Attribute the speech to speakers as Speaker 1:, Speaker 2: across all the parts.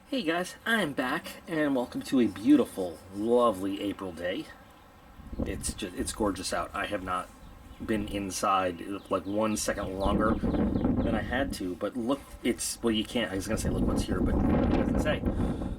Speaker 1: Hey guys, I'm back and welcome to a beautiful, lovely April day. It's gorgeous out. I have not been inside like 1 second longer than I had to, but look, well, you can't, I was gonna say look what's here, but it doesn't say.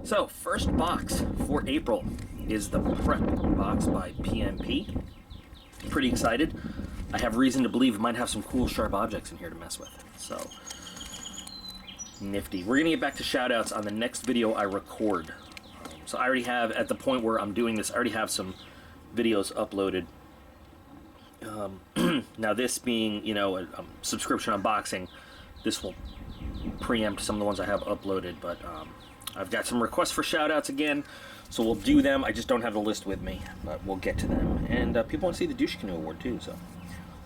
Speaker 1: So, first box for April is the Prep box by PMP. Pretty excited. I have reason to believe it might have some cool sharp objects in here to mess with. So, nifty. We're gonna get back to shoutouts on the next video I record. So I already have, at the point where I'm doing this, I already have some videos uploaded. Now this being, you know, a subscription unboxing, this will preempt some of the ones I have uploaded, but I've got some requests for shoutouts again, so we'll do them. I just don't have the list with me, but we'll get to them. And people want to see the Douche Canoe Award too, so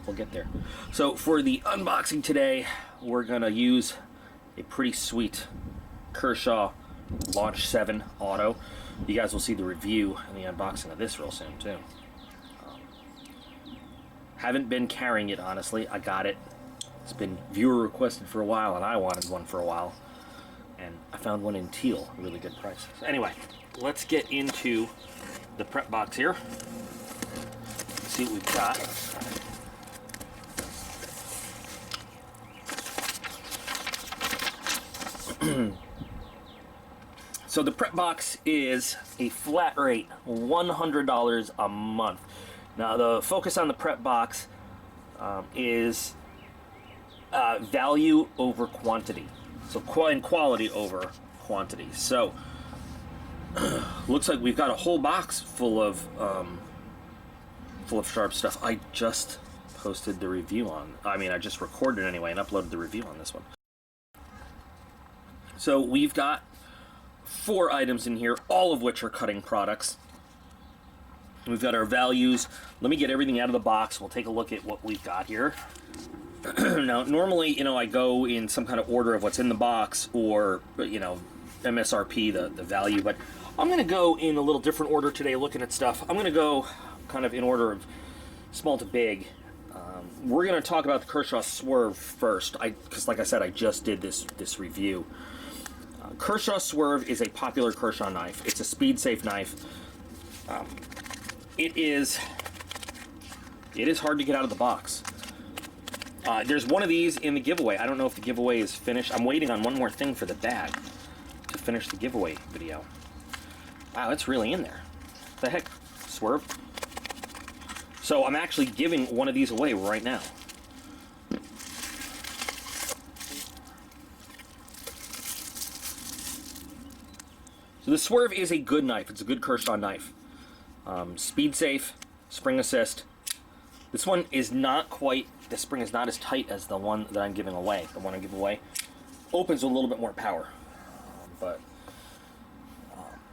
Speaker 1: we'll get there. So for the unboxing today, we're gonna use a pretty sweet Kershaw Launch 7 Auto. You guys will see the review and the unboxing of this real soon too. Haven't been carrying it, honestly. I got it. It's been viewer requested for a while, and I wanted one for a while. And I found one in teal, a really good price. So anyway, let's get into the prep box here. Let's see what we've got. So the prep box is a flat rate, $100 a month. Now the focus on the prep box is value over quantity, so quality over quantity. So looks like we've got a whole box full of sharp stuff. I just posted the review on. I just recorded anyway and uploaded the review on this one. So we've got 4 items in here, all of which are cutting products. We've got our values. Let me get everything out of the box. We'll take a look at what we've got here. Now, normally, you know, I go in some kind of order of what's in the box or, you know, MSRP, the value, but I'm going to go in a little different order today looking at stuff. I'm going to go kind of in order of small to big. We're going to talk about the Kershaw Swerve first, because like I said, I just did this review. Kershaw Swerve is a popular Kershaw knife. It's a speed-safe knife. It is hard to get out of the box. There's one of these in the giveaway. I don't know if the giveaway is finished. I'm waiting on one more thing for the bag to finish the giveaway video. Wow, it's really in there. What the heck? Swerve? So I'm actually giving one of these away right now. So the Swerve is a good knife. It's a good Kershaw knife. Speed safe, spring assist. This one is not quite, the spring is not as tight as the one that I'm giving away. The one I give away opens with a little bit more power. But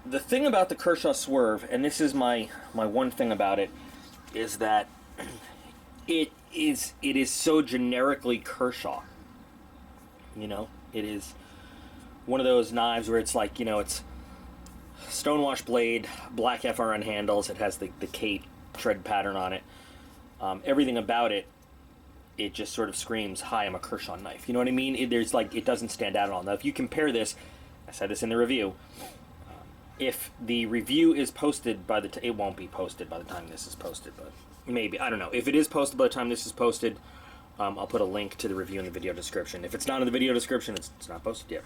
Speaker 1: the thing about the Kershaw Swerve, and this is my one thing about it, is that it is so generically Kershaw. You know, it is one of those knives where it's like, you know, it's stonewash blade, black FRN handles. It has the K tread pattern on it. Everything about it, it just sort of screams, "Hi, I'm a Kershaw knife." You know what I mean? It doesn't stand out at all. Now, if you compare this, I said this in the review. If the review is posted by it won't be posted by the time this is posted, but maybe, I don't know. If it is posted by the time this is posted, I'll put a link to the review in the video description. If it's not in the video description, it's not posted yet.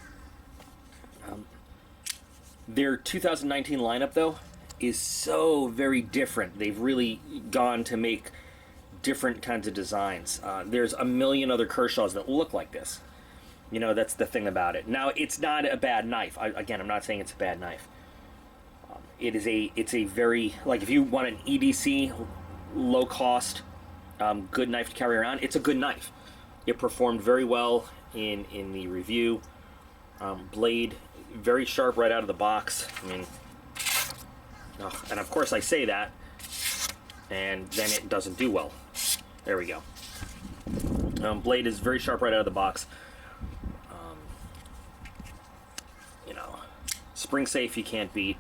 Speaker 1: Their 2019 lineup, though, is so very different. They've really gone to make different kinds of designs. There's a million other Kershaws that look like this. You know, that's the thing about it. Now, it's not a bad knife. Again, I'm not saying it's a bad knife. It's a very, like, if you want an EDC, low cost, good knife to carry around, it's a good knife. It performed very well in the review. Blade, very sharp right out of the box. I mean, and of course I say that, and then it doesn't do well. There we go. Blade is very sharp right out of the box. You know, spring safe, you can't beat.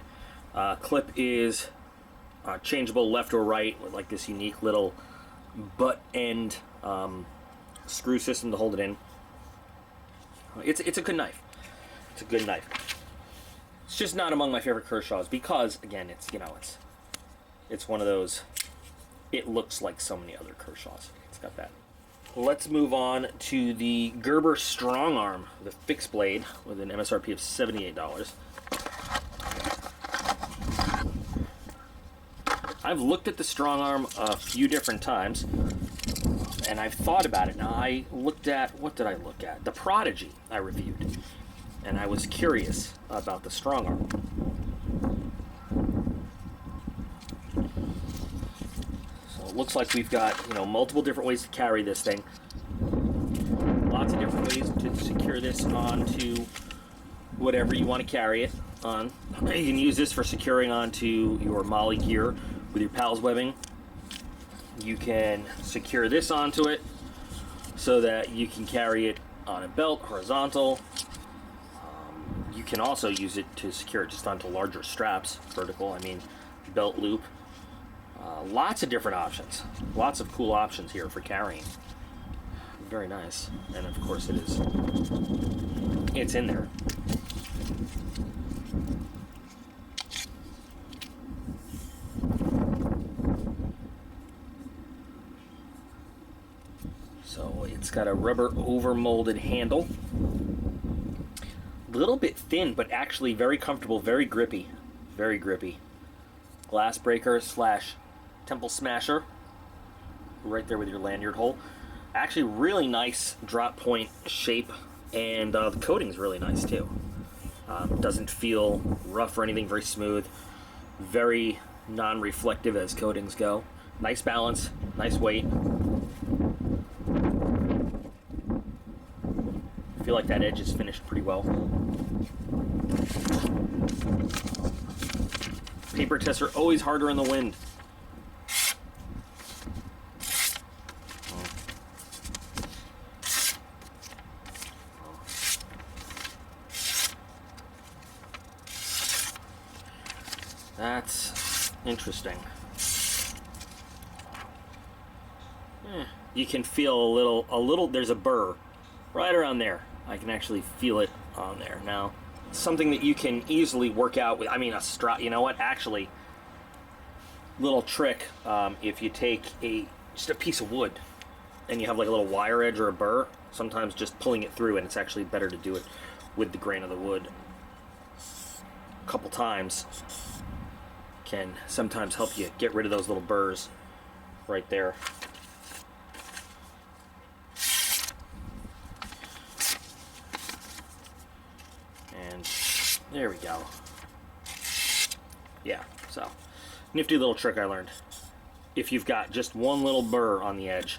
Speaker 1: Clip is changeable left or right with like this unique little butt end screw system to hold it in. It's a good knife. It's a good knife. It's just not among my favorite Kershaws because, again, it's, you know, it's one of those, it looks like so many other Kershaws. It's got that. Let's move on to the Gerber Strongarm, the fixed blade with an MSRP of $78. I've looked at the Strongarm a few different times, and I've thought about it. Now, I looked at, what did I look at? The Prodigy I reviewed, and I was curious about the Strongarm. So it looks like we've got, you know, multiple different ways to carry this thing. Lots of different ways to secure this onto whatever you want to carry it on. You can use this for securing onto your molly gear with your pals webbing. You can secure this onto it so that you can carry it on a belt, horizontal. You can also use it to secure it just onto larger straps, vertical, I mean belt loop. Lots of different options. Lots of cool options here for carrying. Very nice. And of course it is. It's in there. So it's got a rubber over-molded handle. A little bit thin, but actually very comfortable, very grippy. Very grippy. Glass breaker slash temple smasher. Right there with your lanyard hole. Actually really nice drop point shape, and the coating's really nice too. Doesn't feel rough or anything, very smooth. Very non-reflective as coatings go. Nice balance, nice weight. I feel like that edge is finished pretty well. Paper tests are always harder in the wind. That's interesting. You can feel a little, there's a burr right around there. I can actually feel it on there. Now, something that you can easily work out with, I mean, a strap, you know what, actually, little trick, if you take just a piece of wood and you have like a little wire edge or a burr, sometimes just pulling it through, and it's actually better to do it with the grain of the wood a couple times, can sometimes help you get rid of those little burrs right there. And there we go. Yeah, so nifty little trick I learned. If you've got just one little burr on the edge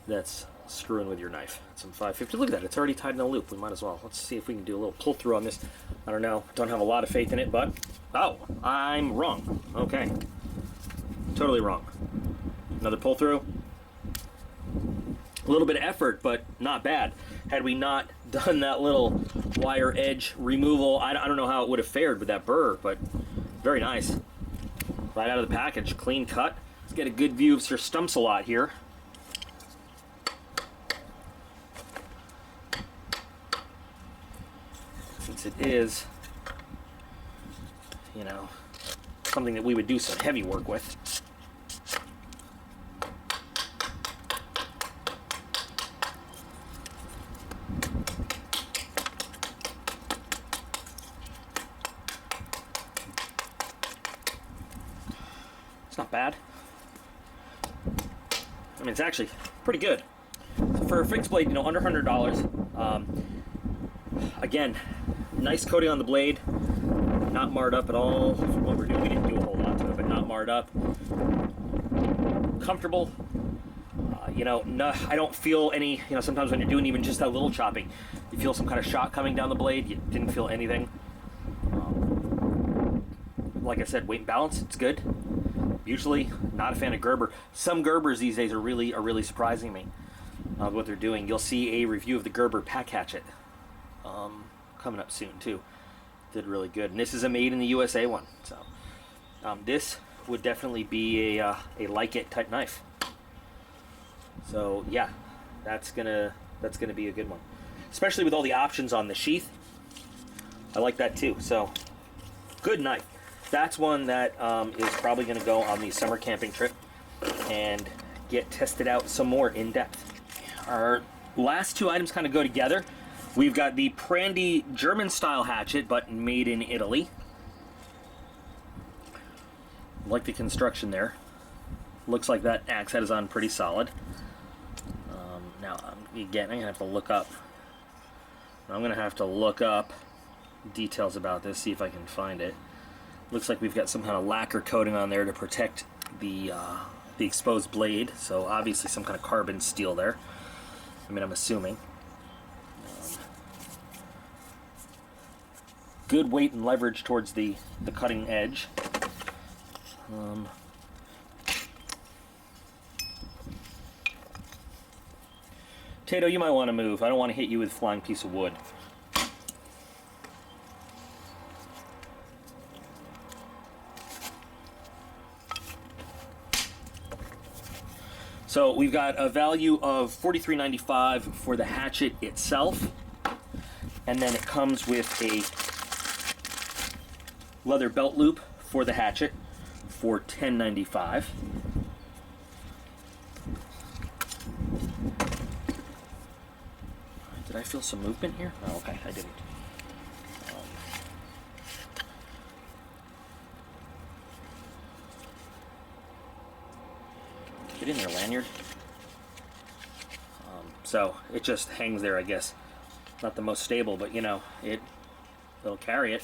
Speaker 1: that's screwing with your knife. Some 550. Look at that, it's already tied in a loop. We might as well. Let's see if we can do a little pull through on this. I don't know, don't have a lot of faith in it, but oh, I'm wrong. Okay, totally wrong. Another pull through. A little bit of effort, but not bad. Had we not done that little wire edge removal, I don't know how it would have fared with that burr, but very nice. Right out of the package, clean cut. Let's get a good view of Sir Stumps-a-lot here. Since it is, you know, something that we would do some heavy work with. It's not bad. I mean, it's actually pretty good. So for a fixed blade, you know, under $100. Again, nice coating on the blade, not marred up at all. For what we're doing, we didn't do a whole lot to it, but not marred up. Comfortable. You know, no, I don't feel any, you know, sometimes when you're doing even just that little chopping, you feel some kind of shock coming down the blade. You didn't feel anything. Like I said, weight and balance, it's good. Usually not a fan of Gerber. Some Gerbers these days are really surprising me with what they're doing. You'll see a review of the Gerber pack hatchet coming up soon too. Did really good, and this is a made in the USA one. So this would definitely be a like it type knife. So yeah, that's gonna be a good one, especially with all the options on the sheath. I like that too. So Good knife. That's one that is probably going to go on the summer camping trip and get tested out some more in depth. Our last two items kind of go together. We've got the Prandy German style hatchet, but made in Italy. Like the construction there. Looks like that axe head is on pretty solid. Now, again, I'm going to have to look up. I'm going to have to look up details about this, see if I can find it. Looks like we've got some kind of lacquer coating on there to protect the exposed blade. So obviously some kind of carbon steel there. I mean, I'm assuming. Good weight and leverage towards the cutting edge. Tato, you might want to move. I don't want to hit you with a flying piece of wood. So we've got a value of $43.95 for the hatchet itself, and then it comes with a leather belt loop for the hatchet for $10.95. Did I feel some movement here? Oh, okay, I didn't. Get in there, lanyard. So it just hangs there, I guess. Not the most stable, but you know, it'll carry it.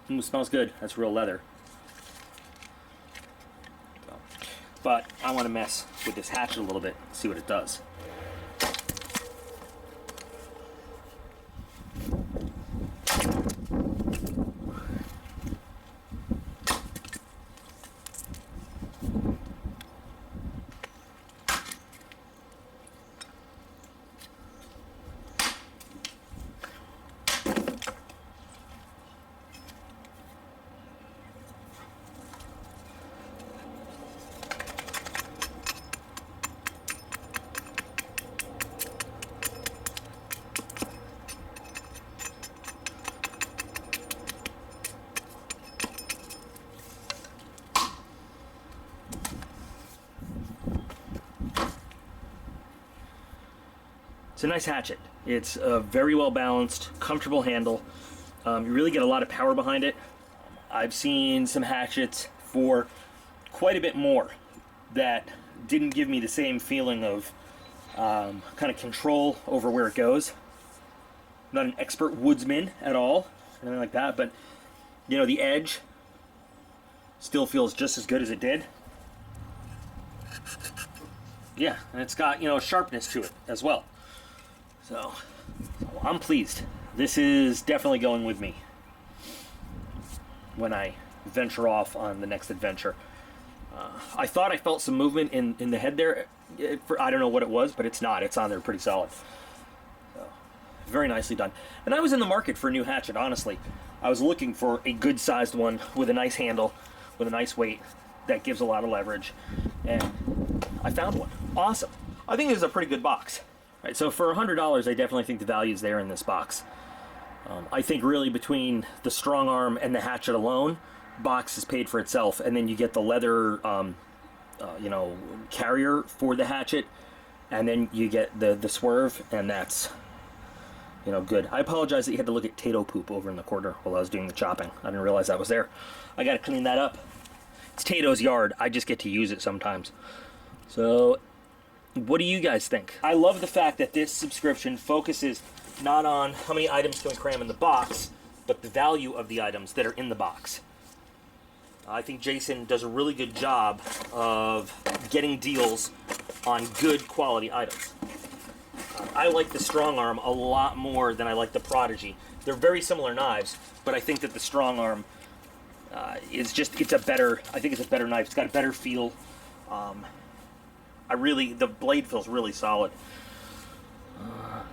Speaker 1: It smells good. That's real leather. So, but I want to mess with this hatchet a little bit, see what it does. It's a nice hatchet. It's a very well balanced, comfortable handle. You really get a lot of power behind it. I've seen some hatchets for quite a bit more that didn't give me the same feeling of kind of control over where it goes. I'm not an expert woodsman at all, anything like that, but you know, the edge still feels just as good as it did. Yeah, and it's got, you know, sharpness to it as well. So I'm pleased. This is definitely going with me when I venture off on the next adventure. I thought I felt some movement in the head there. I don't know what it was, but it's not. It's on there pretty solid. So, very nicely done. And I was in the market for a new hatchet, honestly. I was looking for a good-sized one with a nice handle, with a nice weight that gives a lot of leverage. And I found one. Awesome. I think this is a pretty good box. Right, so for $100, I definitely think the value is there in this box. I think really between the strong arm and the hatchet alone, box is paid for itself, and then you get the leather, you know, carrier for the hatchet, and then you get the swerve, and that's, you know, good. I apologize that you had to look at Tato poop over in the corner while I was doing the chopping. I didn't realize that was there. I got to clean that up. It's Tato's yard. I just get to use it sometimes. So, what do you guys think? I love the fact that this subscription focuses not on how many items can we cram in the box, but the value of the items that are in the box. I think Jason does a really good job of getting deals on good quality items. I like the strong arm a lot more than I like the Prodigy. They're very similar knives, but I think that the strong arm is just, I think it's a better knife. It's got a better feel. The blade feels really solid.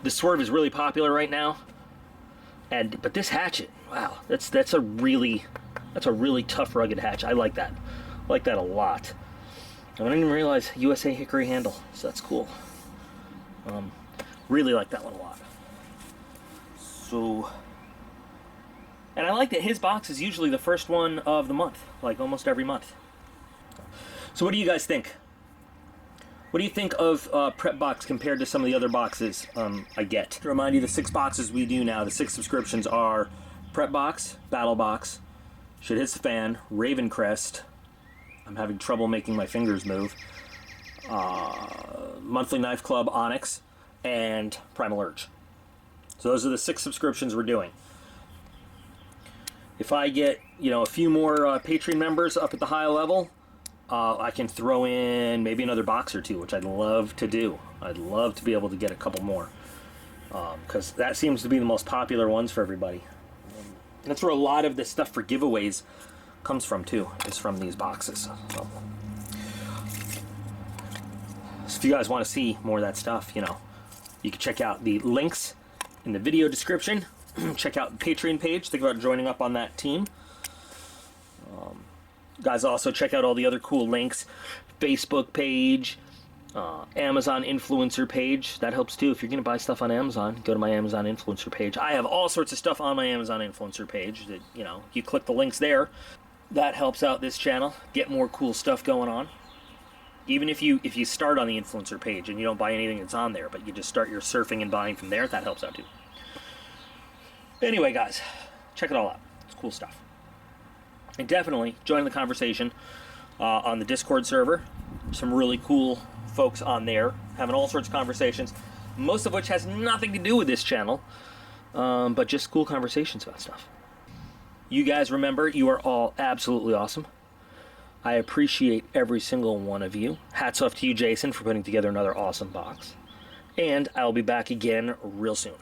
Speaker 1: The swerve is really popular right now, but this hatchet, wow, that's a really tough, rugged hatchet. I like that. I like that a lot. I didn't even realize USA hickory handle, so that's cool. Really like that one a lot. So And I like that his box is usually the first one of the month, like almost every month. So what do you guys think? What do you think of Prep Box compared to some of the other boxes I get? To remind you, the 6 boxes we do now, the 6 subscriptions are Prep Box, Battle Box, Shit Hits the Fan, Raven Crest, I'm having trouble making my fingers move, Monthly Knife Club, Onyx, and Primal Urge. So those are the 6 subscriptions we're doing. If I get, a few more Patreon members up at the high level, I can throw in maybe another box or 2, which I'd love to do. I'd love to be able to get a couple more, because that seems to be the most popular ones for everybody. That's where a lot of the stuff for giveaways comes from too, is from these boxes. So if you guys want to see more of that stuff, you can check out the links in the video description. Check out the Patreon page. Think about joining up on that team. Guys, also check out all the other cool links. Facebook page, Amazon influencer page. That helps too. If you're going to buy stuff on Amazon, go to my Amazon influencer page. I have all sorts of stuff on my Amazon influencer page that, you click the links there. That helps out this channel. Get more cool stuff going on. Even if you start on the influencer page and you don't buy anything that's on there, but you just start your surfing and buying from there, that helps out too. Anyway, guys, check it all out. It's cool stuff. And definitely join the conversation on the Discord server. Some really cool folks on there having all sorts of conversations, most of which has nothing to do with this channel, but just cool conversations about stuff. You guys remember, you are all absolutely awesome. I appreciate every single one of you. Hats off to you, Jason, for putting together another awesome box. And I'll be back again real soon.